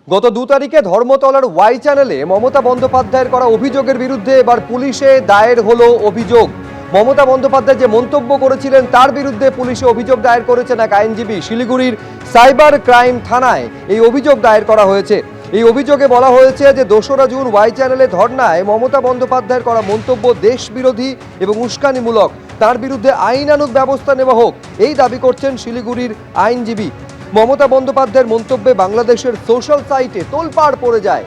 গত 2 তারিখে ধর্মতলার ওয়াই চ্যানেলে মমতা বন্দ্যোপাধ্যায়ের করা অভিযোগের বিরুদ্ধে এবার পুলিশে দায়ের হলো অভিযোগ। মমতা বন্দ্যোপাধ্যায় যে মন্তব্য করেছিলেন তার বিরুদ্ধে পুলিশে অভিযোগ দায়ের করেছেন এক আইনজীবী। শিলিগুড়ির সাইবার ক্রাইম থানায় এই অভিযোগ দায়ের করা হয়েছে। এই অভিযোগে বলা হয়েছে যে 2রা জুন ওয়াই চ্যানেলে ধর্নায় মমতা বন্দ্যোপাধ্যায়ের করা মন্তব্য দেশবিরোধী এবং উস্কানিমূলক। তার বিরুদ্ধে আইনানুগ ব্যবস্থা নেওয়া হোক, এই দাবি করছেন শিলিগুড়ির আইনজীবী। মমতা বন্দ্যোপাধ্যায়ের মন্তব্যে বাংলাদেশের সোশ্যাল সাইটে তোলপাড় পড়ে যায়।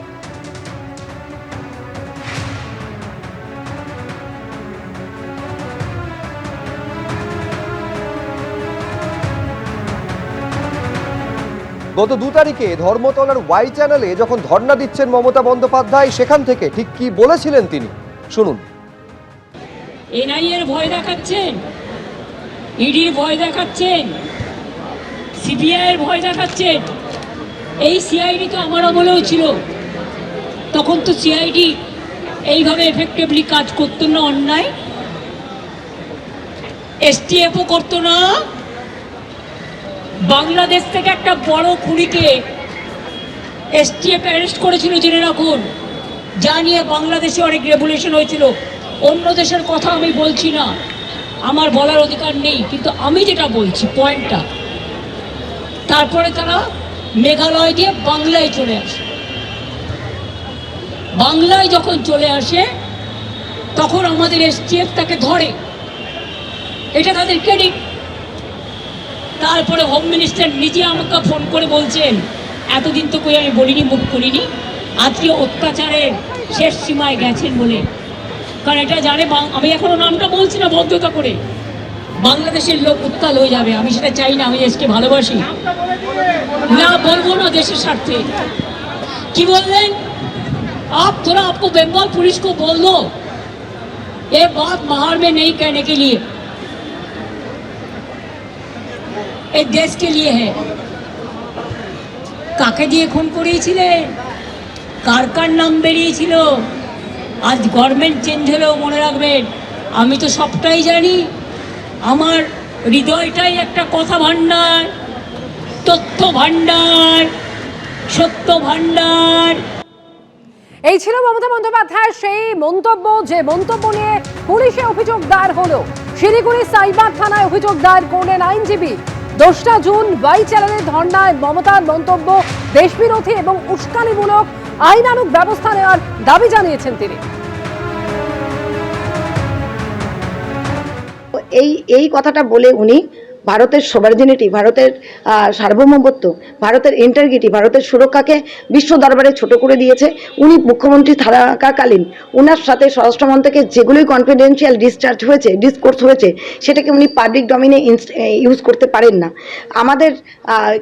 গত 2 তারিখে ধর্মতলার ওয়াই চ্যানেলে যখন ধর্ণা দিচ্ছেন মমতা বন্দ্যোপাধ্যায়, সেখান থেকে ঠিক কি বলেছিলেন তিনি শুনুন। এনআইএর ভয় দেখাচ্ছেন, ইডির ভয় দেখাচ্ছেন, সিবিআই এর ভয় দেখাচ্ছেন। এই সিআইডি তো আমার আমলেও ছিল, তখন তো সিআইডি এইভাবে এফেক্টিভলি কাজ করতো না, অন্যায় এসটিএফও করতো না। বাংলাদেশ থেকে একটা বড় খুনিকে এসটিএফ অ্যারেস্ট করেছিল জেনে রাখুন, যা নিয়ে বাংলাদেশে অনেক রেভুলেশন হয়েছিল। অন্য দেশের কথা আমি বলছি না, আমার বলার অধিকার নেই, কিন্তু আমি যেটা বলছি পয়েন্টটা। তারপরে তারা মেঘালয় দিয়ে বাংলায় চলে আসে। বাংলায় যখন চলে আসে তখন আমাদের এসটিএফ তাকে ধরে, এটা তাদের ক্রেডিট। তারপরে হোম মিনিস্টার নিজে আমাকে ফোন করে বলছেন, এতদিন তো কই আমি বলিনি, মুখ করিনি, আজকে অত্যাচারের শেষ সীমায় গেছেন বলে। কারণ এটা জানে, আমি এখনো নামটা বলছি না বদ্ধতা করে, বাংলাদেশের লোক উত্তাল হয়ে যাবে। আমি সেটা চাই না, আমি দেশকে ভালোবাসি। না বলবো না দেশের স্বার্থে। কি বললেন? थोड़ा आपको बंगाल पुलिस को बोल दो ये बात बाहर में नहीं कहने के लिए, एक देश के लिए है। কাকে দিয়ে খুন করিয়েছিলেন, কার কার নাম বেরিয়েছিল? আজ গভর্নমেন্ট চেঞ্জ হলেও মনে রাখবেন, আমি তো সবটাই জানি। আমার হৃদয়টাই একটা কথা ভাণ্ডার, তথ্য ভাণ্ডার, সত্য ভাণ্ডার। এই ছিল মমতা বন্দ্যোপাধ্যায়ের সেই মন্তব্য, যে মন্তব্য নিয়ে পুলিশে অভিযোগ দায়ের হলো। শিলিগুড়ি সাইবার থানায় অভিযোগ দায়ের করলেন আইনজীবী। 2রা জুন ওয়াই চ্যানেলের ধর্নায় মমতার মন্তব্য দেশবিরোধী এবং উস্কানিমূলক, আইনানুগ ব্যবস্থা নেওয়ার দাবি জানিয়েছেন তিনি। এই কথাটা বলে উনি ভারতের সভার্জিনিটি, ভারতের সার্বভৌমত্ব, ভারতের ইন্টারগ্রিটি, ভারতের সুরক্ষাকে বিশ্ব দরবারে ছোট করে দিয়েছে। উনি মুখ্যমন্ত্রী থাকাকালীন ওনার সাথে স্বরাষ্ট্রমন্ত্রকে যেগুলোই কনফিডেন্সিয়াল ডিসকোর্স হয়েছে সেটাকে উনি পাবলিক ডোমেইনে ইউজ করতে পারেন না। আমাদের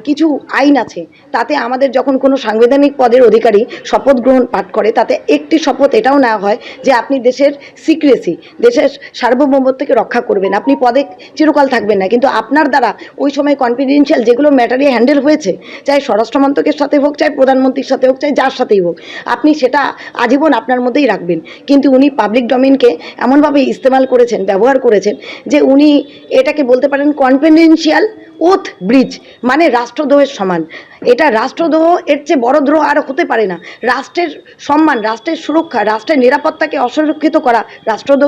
কিছু আইন আছে, তাতে আমাদের যখন কোনো সাংবিধানিক পদের অধিকারী শপথ গ্রহণ পাঠ করে, তাতে একটি শপথ এটাও নেওয়া হয় যে আপনি দেশের সিক্রেসি, দেশের সার্বভৌমত্বকে রক্ষা করবেন, আপনি পদে চিরকাল থাকবেন না। কিন্তু আপনার দ্বারা ওই সময় কনফিডেন্সিয়াল যেগুলো ম্যাটারে হ্যান্ডেল হয়েছে, চাই স্বরাষ্ট্রমন্ত্রকের সাথে হোক, চাই প্রধানমন্ত্রীর সাথে হোক, চাই যার সাথেই হোক, আপনি সেটা আজীবন আপনার মধ্যেই রাখবেন। কিন্তু উনি পাবলিক ডোমেইনকে এমনভাবে ইস্তেমাল করেছেন, ব্যবহার করেছেন, যে উনি এটাকে বলতে পারেন কনফিডেন্সিয়াল ওথ ব্রিজ, মানে রাষ্ট্রদ্রোহের সমান। এটা রাষ্ট্রদ্রোহ, এর চেয়ে বড় দ্রোহ আর হতে পারে না। রাষ্ট্রের সম্মান, রাষ্ট্রের সুরক্ষা, রাষ্ট্রের নিরাপত্তাকে অসুরক্ষিত করা রাষ্ট্রদ্রোহ।